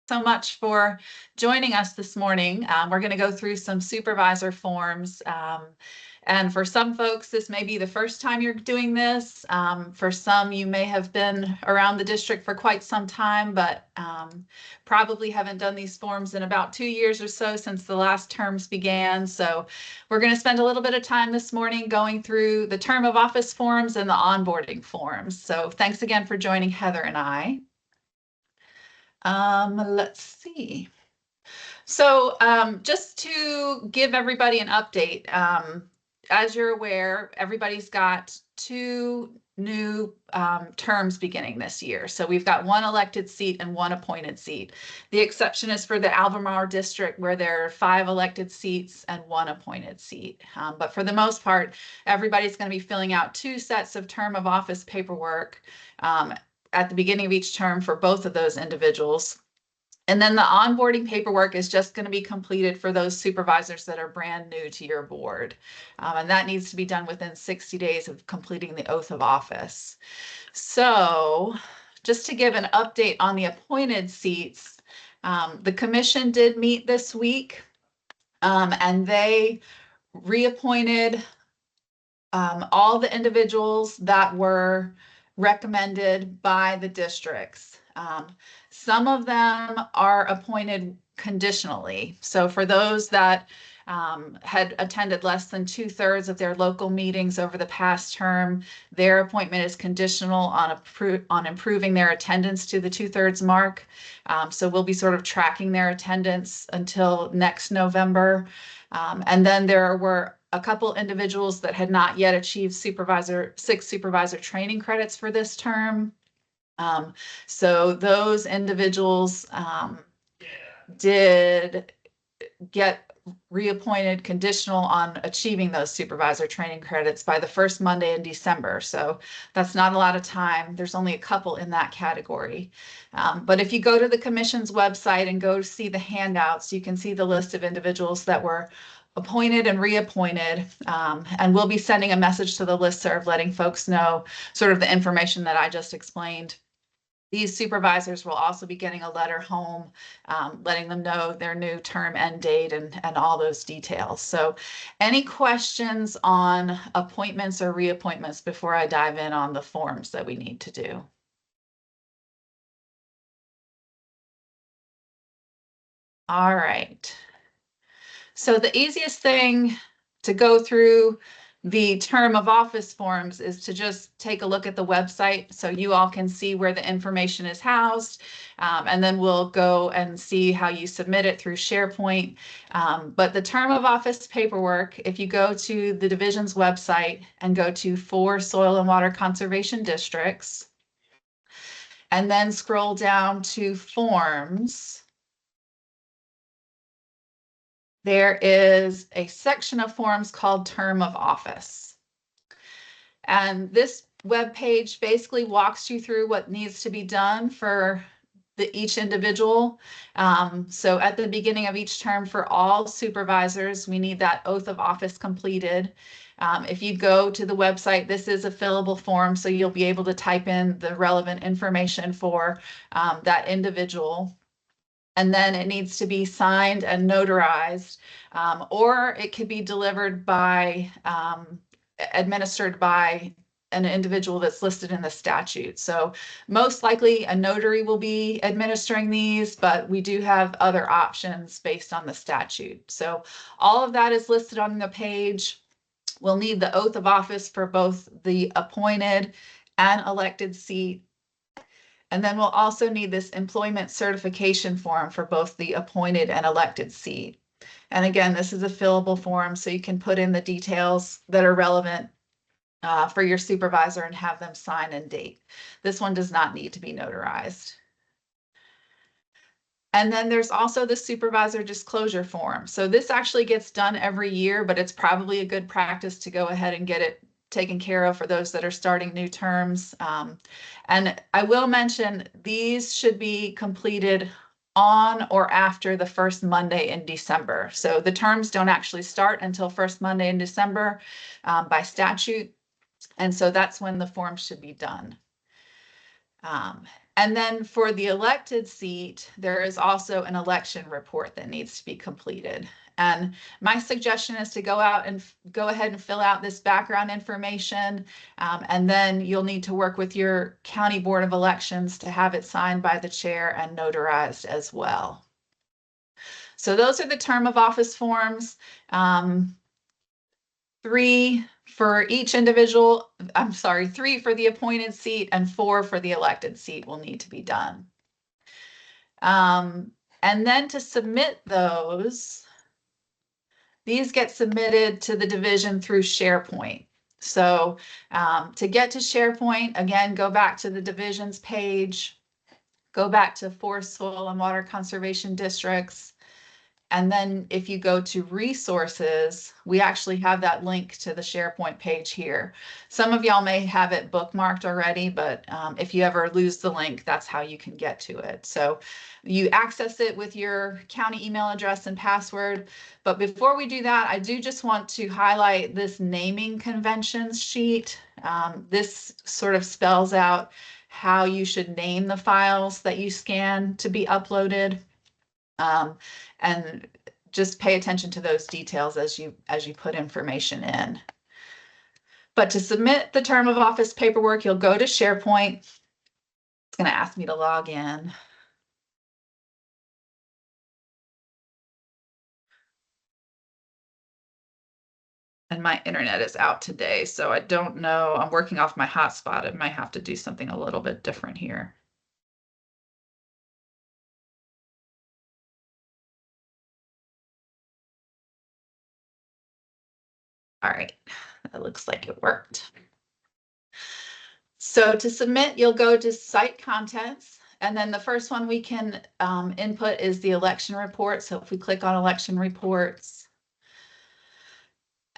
So much for joining us this morning. We're going to go through some supervisor forms. And for some folks, this may be the first time you're doing this. For some, you may have been around the district for quite some time, but probably haven't done these forms in about 2 years or so since the last terms began. So we're going to spend a little bit of time this morning going through the term of office forms and the onboarding forms. So thanks again for joining Heather and I. Let's see. So just to give everybody an update, as you're aware, everybody's got 2 new terms beginning this year. So we've got 1 elected seat and 1 appointed seat. The exception is for the Albemarle district, where there are 5 elected seats and 1 appointed seat. But for the most part, everybody's going to be filling out 2 sets of term of office paperwork at the beginning of each term for both of those individuals. And then the onboarding paperwork is just going to be completed for those supervisors that are brand new to your board. And that needs to be done within 60 days of completing the oath of office. So just to give an update on the appointed seats, the commission did meet this week, and they reappointed all the individuals that were recommended by the districts. Some of them are appointed conditionally. So for those that had attended less than 2/3 of their local meetings over the past term, their appointment is conditional on improving their attendance to the 2/3 mark. So we'll be sort of tracking their attendance until next November. And then there were a couple individuals that had not yet achieved 6 supervisor training credits for this term. So those individuals did get reappointed conditional on achieving those supervisor training credits by the first Monday in December. So that's not a lot of time. There's only a couple in that category. But if you go to the commission's website and go see the handouts, you can see the list of individuals that were appointed and reappointed, and we'll be sending a message to the listserv letting folks know sort of the information that I just explained. These supervisors will also be getting a letter home, letting them know their new term end date and all those details. So any questions on appointments or reappointments before I dive in on the forms that we need to do? All right. So the easiest thing to go through the term of office forms is to just take a look at the website so you all can see where the information is housed. And then we'll go and see how you submit it through SharePoint. But the term of office paperwork, if you go to the division's website and go to 4 soil and water conservation districts, and then scroll down to forms, there is a section of forms called term of office. And this web page basically walks you through what needs to be done for each individual. So at the beginning of each term for all supervisors, we need that oath of office completed. If you go to the website, this is a fillable form, so you'll be able to type in the relevant information for that individual. And then it needs to be signed and notarized, or it could be delivered by, administered by an individual that's listed in the statute. So most likely a notary will be administering these, but we do have other options based on the statute. So all of that is listed on the page. We'll need the oath of office for both the appointed and elected seat. And then we'll also need this employment certification form for both the appointed and elected seat. And again, this is a fillable form, so you can put in the details that are relevant for your supervisor and have them sign and date. This one does not need to be notarized. And then there's also the supervisor disclosure form. So this actually gets done every year, but it's probably a good practice to go ahead and get it taken care of for those that are starting new terms. And I will mention these should be completed on or after the first Monday in December. So the terms don't actually start until first Monday in December by statute. And so that's when the form should be done. And then for the elected seat, there is also an election report that needs to be completed. And my suggestion is to go out and go ahead and fill out this background information. And then you'll need to work with your county board of elections to have it signed by the chair and notarized as well. So those are the term of office forms. 3 for each individual, I'm sorry, 3 for the appointed seat and 4 for the elected seat will need to be done. And then to submit those, these get submitted to the division through SharePoint. So to get to SharePoint, again, go back to the divisions page, go back to forest, soil, and water conservation districts. And then if you go to resources, we actually have that link to the SharePoint page here. Some of y'all may have it bookmarked already, but if you ever lose the link, that's how you can get to it. So you access it with your county email address and password. But before we do that, I do just want to highlight this naming conventions sheet. This sort of spells out how you should name the files that you scan to be uploaded. And just pay attention to those details as you put information in. But to submit the term of office paperwork, you'll go to SharePoint. It's going to ask me to log in. And my internet is out today, so I don't know. I'm working off my hotspot. I might have to do something a little bit different here. All right, that looks like it worked. So to submit, you'll go to site contents, and then the first one we can input is the election report. So if we click on election reports,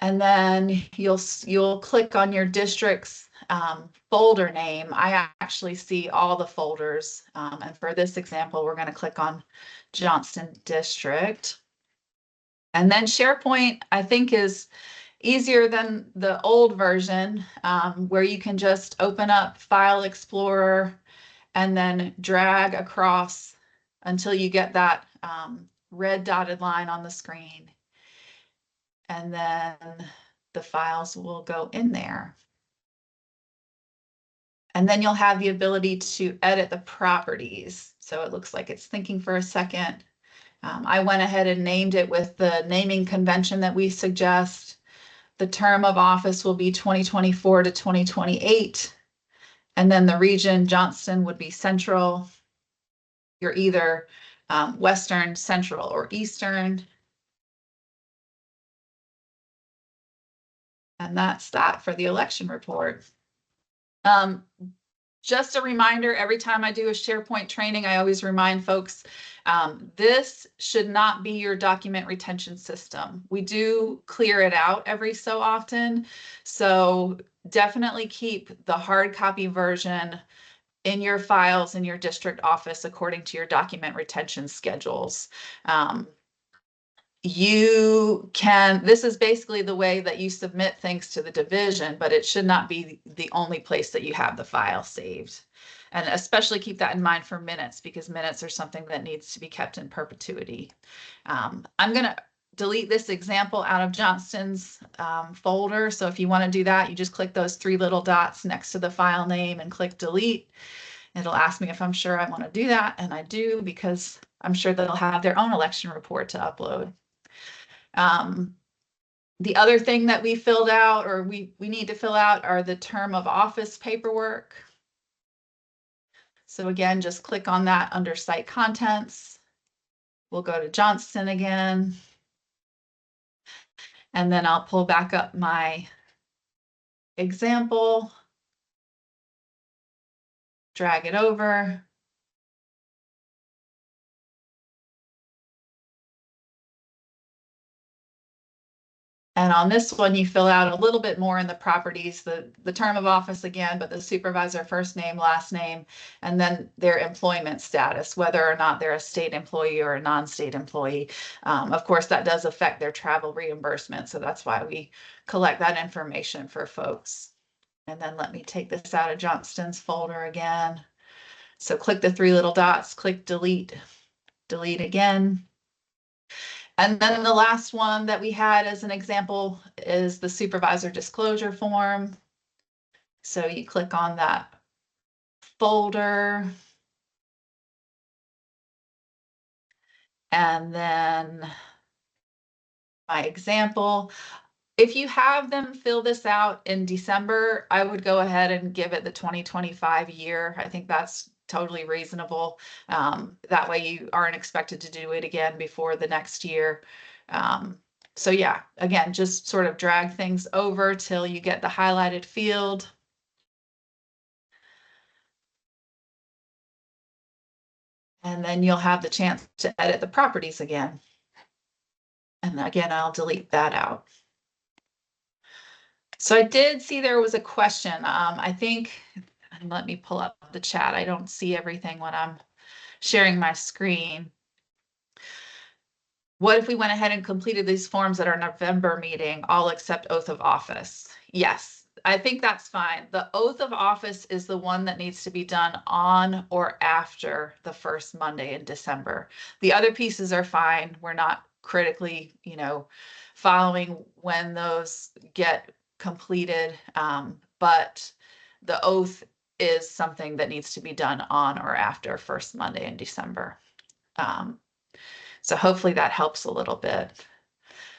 and then you'll click on your district's folder name. I actually see all the folders, and for this example, we're going to click on Johnston District. And then SharePoint, I think, is easier than the old version, where you can just open up File Explorer and then drag across until you get that red dotted line on the screen. And then the files will go in there. And then you'll have the ability to edit the properties. So it looks like it's thinking for a second. I went ahead and named it with the naming convention that we suggest. The term of office will be 2024 to 2028. And then the region, Johnston, would be central. You're either Western, Central, or Eastern. And that's that for the election report. Just a reminder, every time I do a SharePoint training, I always remind folks, this should not be your document retention system. We do clear it out every so often. So definitely keep the hard copy version in your files in your district office according to your document retention schedules. This is basically the way that you submit things to the division, but it should not be the only place that you have the file saved. And especially keep that in mind for minutes, because minutes are something that needs to be kept in perpetuity. I'm going to delete this example out of Johnston's folder. So if you want to do that, you just click those 3 little dots next to the file name and click delete. It'll ask me if I'm sure I want to do that, and I do, because I'm sure they'll have their own election report to upload. The other thing that we filled out, or we need to fill out, are the term of office paperwork. So again, just click on that under site contents. We'll go to Johnston again. And then I'll pull back up my example, drag it over. And on this one, you fill out a little bit more in the properties, the term of office again, but the supervisor first name, last name, and then their employment status, whether or not they're a state employee or a non-state employee. Of course, that does affect their travel reimbursement. So that's why we collect that information for folks. And then let me take this out of Johnston's folder again. So click the three little dots, click delete, delete again. And then the last one that we had as an example is the supervisor disclosure form. So you click on that folder. And then my example, if you have them fill this out in December, I would go ahead and give it the 2025 year. I think that's totally reasonable. That way you aren't expected to do it again before the next year. So yeah, again, just sort of drag things over till you get the highlighted field. And then you'll have the chance to edit the properties again. And again, I'll delete that out. So I did see there was a question. I think, and let me pull up the chat. I don't see everything when I'm sharing my screen. What if we went ahead and completed these forms at our November meeting, all except oath of office? Yes, I think that's fine. The oath of office is the one that needs to be done on or after the first Monday in December. The other pieces are fine. We're not critically, following when those get completed. But the oath is something that needs to be done on or after first Monday in December. So hopefully that helps a little bit.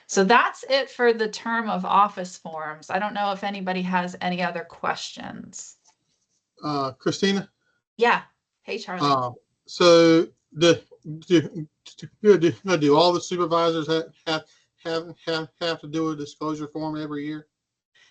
So that's it for the term of office forms. I don't know if anybody has any other questions. Christina? Yeah. Hey, Charlie. So do all the supervisors have to do a disclosure form every year?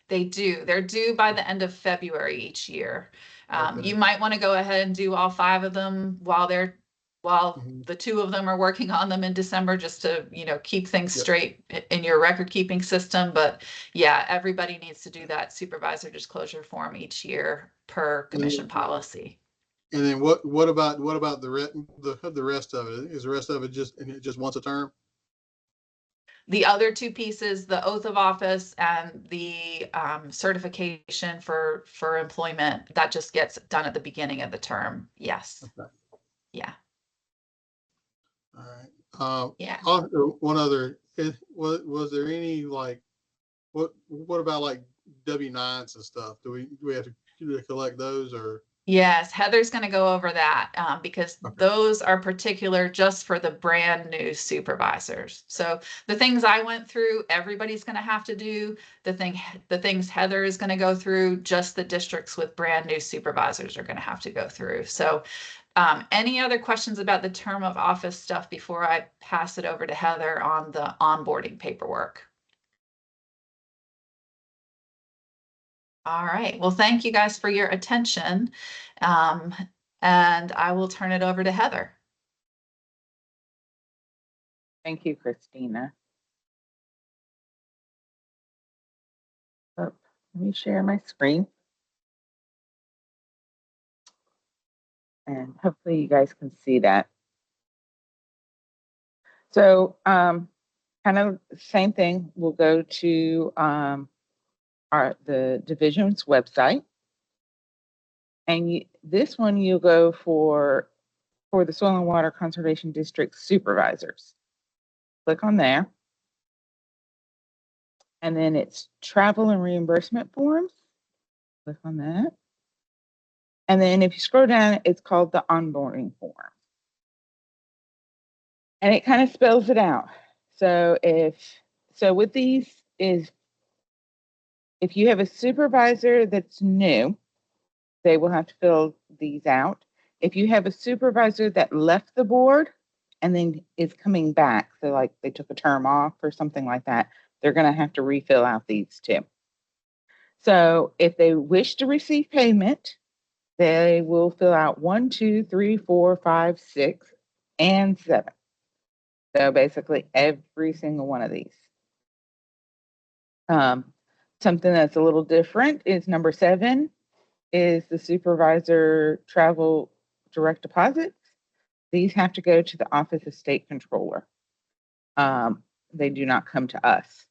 They do. They're due by the end of February each year. Okay. You might want to go ahead and do all 5 of them while the 2 of them are working on them in December, just to, keep things straight in your record keeping system. But yeah, everybody needs to do that supervisor disclosure form each year per commission policy. And then what about the rest of it? Is the rest of it just once a term? The other 2 pieces, the oath of office and the certification for employment, that just gets done at the beginning of the term. Yes. Okay. Yeah. All right. Yeah. One other, was there any what about W-9s and stuff? Do we have to collect those or? Yes, Heather's going to go over that because those are particular just for the brand new supervisors. So the things I went through, everybody's going to have to do. The things Heather is going to go through, just the districts with brand new supervisors are going to have to go through. So any other questions about the term of office stuff before I pass it over to Heather on the onboarding paperwork? All right. Well, thank you guys for your attention. And I will turn it over to Heather. Thank you, Christina. Oh, let me share my screen. And hopefully you guys can see that. So kind of same thing. We'll go to the division's website. And this one you'll go for the Soil and Water Conservation District supervisors. Click on there. And then it's travel and reimbursement forms. Click on that. And then if you scroll down, it's called the onboarding form. And it kind of spells it out. So with these is, if you have a supervisor that's new, they will have to fill these out. If you have a supervisor that left the board and then is coming back, so like they took a term off or something like that, they're going to have to refill out these too. So if they wish to receive payment, they will fill out 1, 2, 3, 4, 5, 6, and 7. So basically every single one of these. Something that's a little different is number 7 is the supervisor travel direct deposits. These have to go to the Office of State Controller. They do not come to us.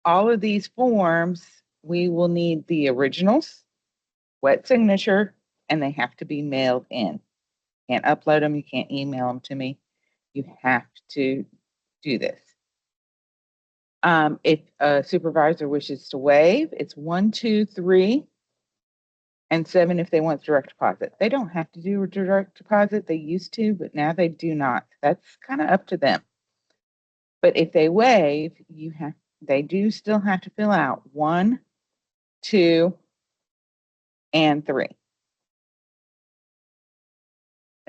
All of these forms, we will need the originals, wet signature, and they have to be mailed in. Can't upload them. You can't email them to me. You have to do this. If a supervisor wishes to waive, it's 1, 2, 3, and 7 if they want direct deposit. They don't have to do a direct deposit. They used to, but now they do not. That's kind of up to them. But if they waive, they do still have to fill out 1, 2, and 3.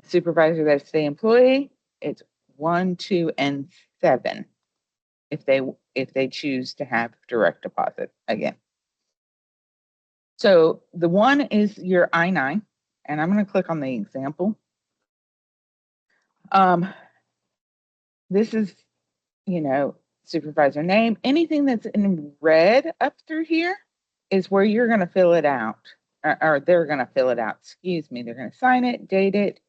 A supervisor that's the employee, it's 1, 2, and 7 if they choose to have direct deposit again. So the 1 is your I-9, and I'm going to click on the example. This is, supervisor name. Anything that's in red up through here is where you're going to fill it out, or they're going to fill it out. Excuse me. They're going to sign it, date it.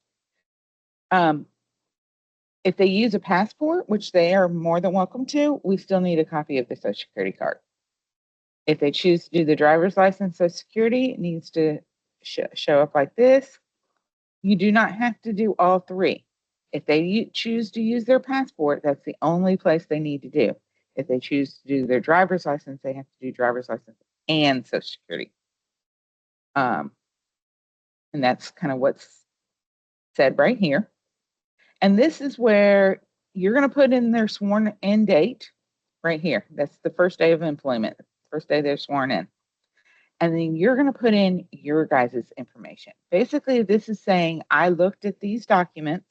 If they use a passport, which they are more than welcome to, we still need a copy of the Social Security card. If they choose to do the driver's license, Social Security, it needs to show up like this. You do not have to do all 3. If they choose to use their passport, that's the only place they need to do. If they choose to do their driver's license, they have to do driver's license and Social Security. And that's kind of what's said right here. And this is where you're going to put in their sworn in date right here. That's the first day of employment, first day they're sworn in. And then you're going to put in your guys' information. Basically, this is saying, I looked at these documents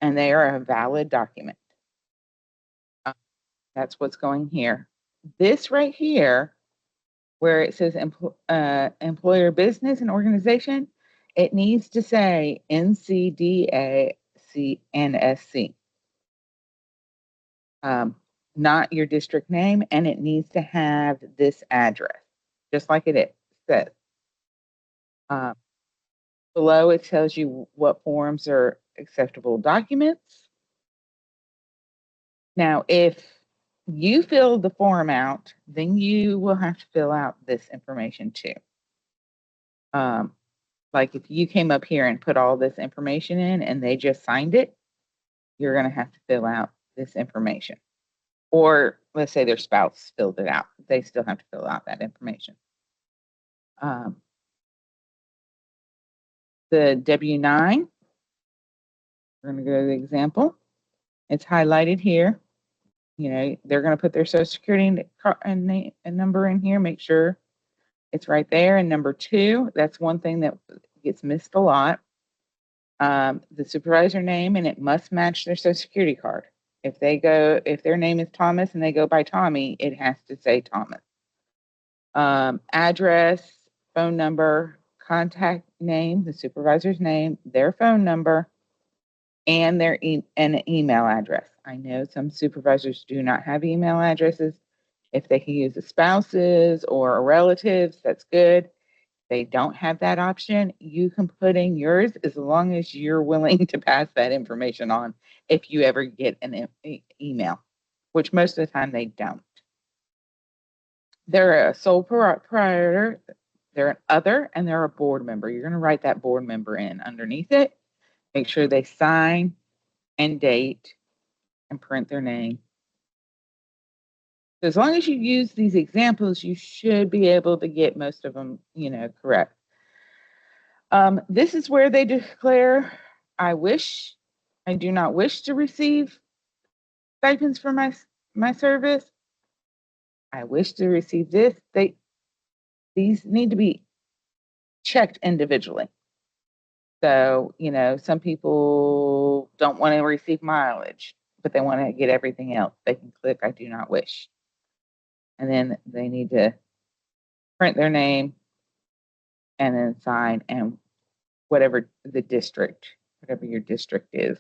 and they are a valid document. That's what's going here. This right here, where it says employer business and organization, it needs to say NCDACNSC. Not your district name, and it needs to have this address, just like it says. Below, it tells you what forms are acceptable documents. Now, if you fill the form out, then you will have to fill out this information too. Like if you came up here and put all this information in and they just signed it, you're going to have to fill out this information. Or let's say their spouse filled it out. They still have to fill out that information. The W-9, we're going to go to the example. It's highlighted here. They're going to put their Social Security and number in here, make sure it's right there. And number 2, that's one thing that gets missed a lot. The supervisor name, and it must match their Social Security card. If their name is Thomas and they go by Tommy, it has to say Thomas. Address, phone number, contact name, the supervisor's name, their phone number, and their an email address. I know some supervisors do not have email addresses. If they can use the spouses or relatives, that's good. If they don't have that option, you can put in yours as long as you're willing to pass that information on if you ever get an email, which most of the time they don't. They're a sole proprietor, they're an other, and they're a board member. You're going to write that board member in underneath it. Make sure they sign and date and print their name. As long as you use these examples, you should be able to get most of them, correct. This is where they declare, I do not wish to receive stipends for my service. I wish to receive this. These need to be checked individually. So, some people don't want to receive mileage, but they want to get everything else. They can click, I do not wish. And then they need to print their name and then sign, and whatever your district is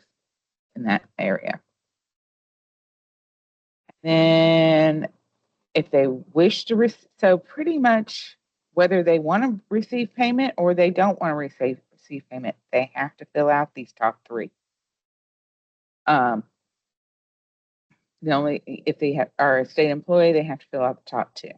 in that area. And if they wish to so pretty much whether they want to receive payment or they don't want to receive payment, they have to fill out these top 3. If they are a state employee, they have to fill out the top 2.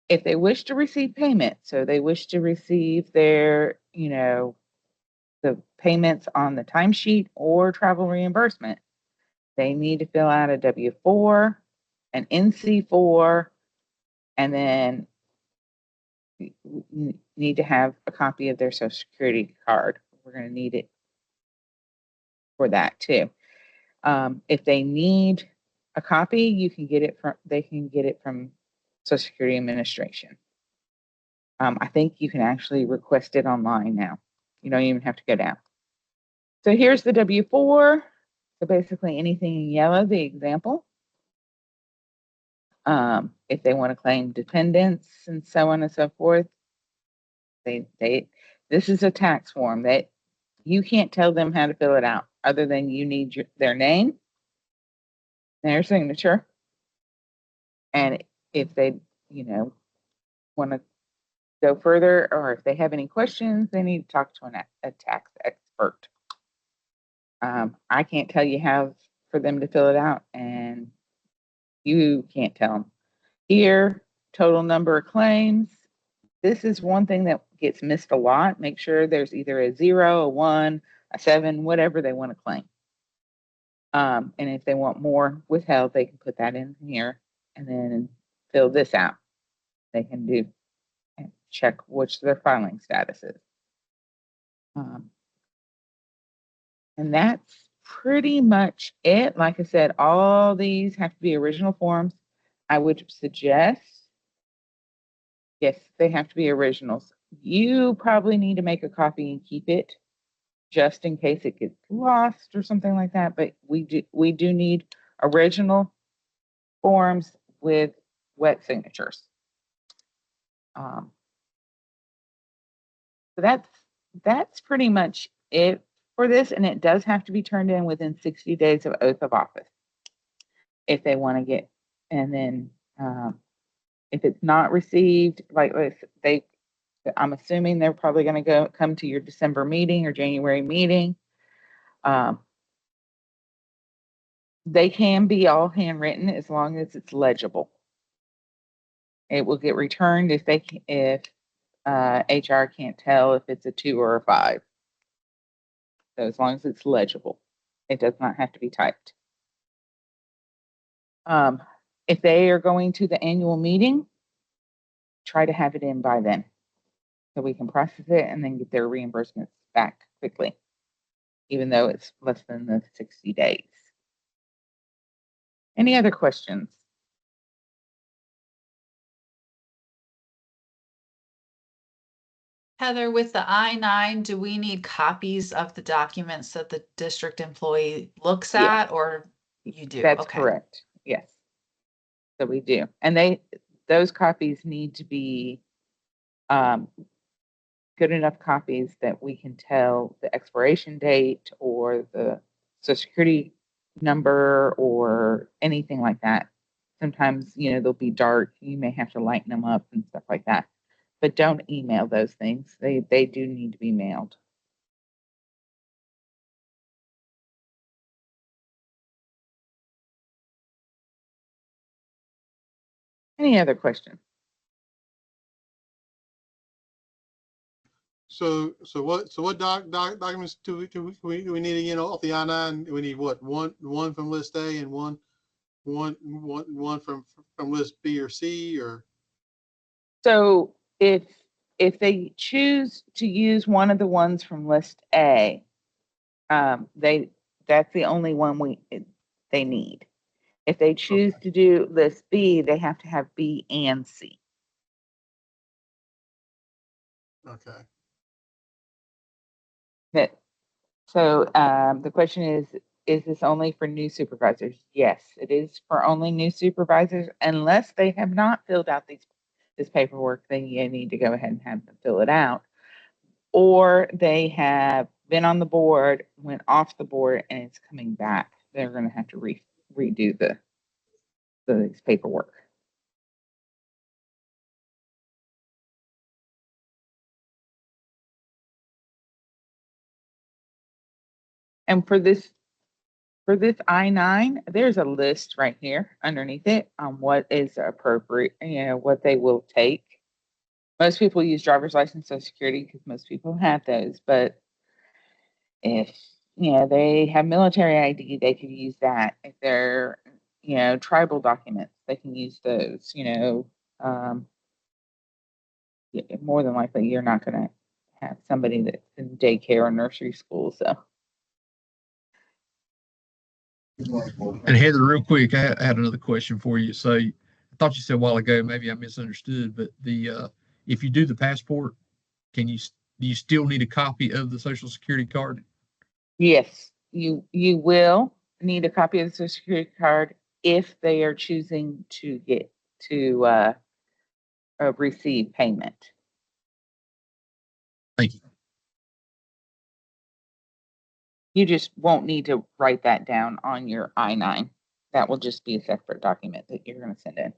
If they wish to receive payment, so they wish to receive their, the payments on the timesheet or travel reimbursement, they need to fill out a W-4, an NC-4, and then need to have a copy of their Social Security card. We're going to need it for that too. If they need a copy, they can get it from Social Security Administration. I think you can actually request it online now. You don't even have to go down. So here's the W-4. So basically anything in yellow, the example. If they want to claim dependents and so on and so forth, this is a tax form that you can't tell them how to fill it out other than you need their name, their signature, and if they, want to go further or if they have any questions, they need to talk to a tax expert. I can't tell you how for them to fill it out, and you can't tell them. Here, total number of claims. This is one thing that gets missed a lot. Make sure there's either a 0, a 1, a 7, whatever they want to claim. And if they want more withheld, they can put that in here and then fill this out. They can do and check which their filing status is. And that's pretty much it. Like I said, all these have to be original forms. I would suggest, yes, they have to be originals. You probably need to make a copy and keep it just in case it gets lost or something like that. But we do need original forms with wet signatures. So that's pretty much it for this, and it does have to be turned in within 60 days of oath of office if they want to get. And then if it's not received, I'm assuming they're probably going to come to your December meeting or January meeting. They can be all handwritten as long as it's legible. It will get returned if HR can't tell if it's a 2 or a 5. So as long as it's legible, it does not have to be typed. If they are going to the annual meeting, try to have it in by then so we can process it and then get their reimbursements back quickly, even though it's less than the 60 days. Any other questions? Heather, with the I-9, do we need copies of the documents that the district employee looks Yeah. at, or you do? That's Okay. correct. Yes. So we do. And those copies need to be good enough copies that we can tell the expiration date or the Social Security number or anything like that. Sometimes, they'll be dark. You may have to lighten them up and stuff like that. But don't email those things. They do need to be mailed. Any other questions? So what documents do we need again off the I-9? We need what? One from list A and one from list B or C, or? So if they choose to use one of the ones from list A, that's the only one they need. If they choose to do list B, they have to have B and C. Okay. So the question is this only for new supervisors? Yes, it is for only new supervisors, unless they have not filled out this paperwork, then you need to go ahead and have them fill it out. Or they have been on the board, went off the board, and it's coming back. They're going to have to redo this paperwork. And for this I-9, there's a list right here underneath it on what is appropriate, what they will take. Most people use driver's license, social security, because most people have those. But if, they have military ID, they could use that. If they're, tribal documents, they can use those, more than likely you're not going to have somebody that's in daycare or nursery school. So, And Heather, real quick, I had another question for you. So I thought you said a while ago, maybe I misunderstood, but if you do the passport, do you still need a copy of the Social Security card? yes, you will need a copy of the social security card if they are choosing to get to receive payment. Thank you. You just won't need to write that down on your I-9. That will just be a separate document that you're going to send in.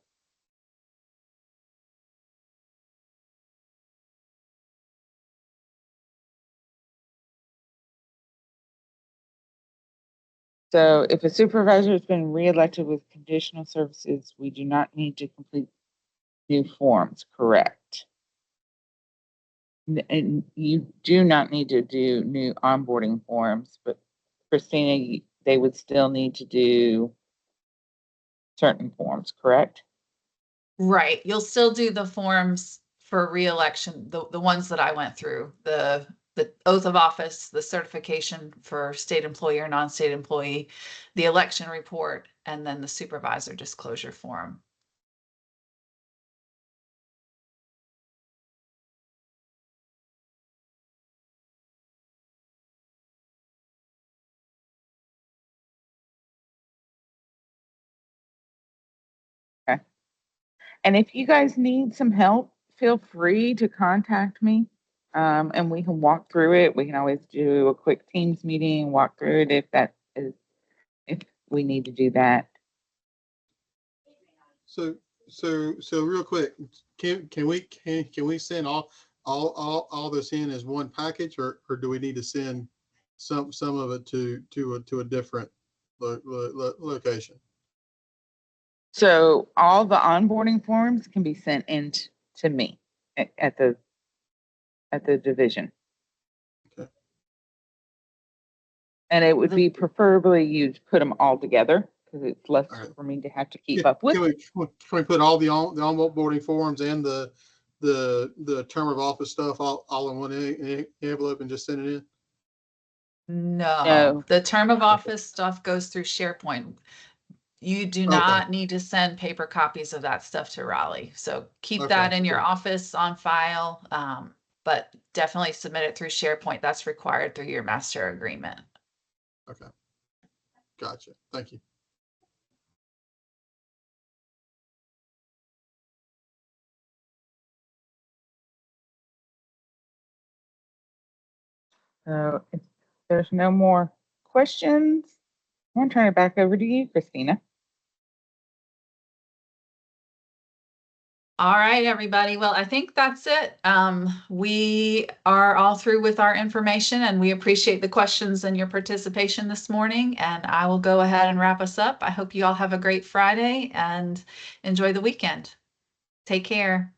So if a supervisor has been reelected with conditional services, we do not need to complete new forms, correct? And you do not need to do new onboarding forms, but Christina, they would still need to do certain forms, correct? Right. You'll still do the forms for reelection, the ones that I went through, the oath of office, the certification for state employee or non-state employee, the election report, and then the supervisor disclosure form. Okay. And if you guys need some help, feel free to contact me. And we can walk through it. We can always do a quick Teams meeting, walk through it if we need to do that. So real quick, can we send all this in as one package, or do we need to send some of it to a different location? So all the onboarding forms can be sent in to me at the division. Okay. And it would be preferably you'd put them all together because it's less for me to have to keep up with. Can we put all the onboarding forms and the term of office stuff all in one envelope and just send it in? No, the term of office stuff goes through SharePoint. You do not need to send paper copies of that stuff to Raleigh. So keep that in your office on file, but definitely submit it through SharePoint. That's required through your master agreement. Okay. Gotcha. Thank you. So if there's no more questions, I'm going to turn it back over to you, Christina. All right, everybody. Well, I think that's it. We are all through with our information, and we appreciate the questions and your participation this morning. And I will go ahead and wrap us up. I hope you all have a great Friday and enjoy the weekend. Take care.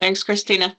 Thanks, Christina.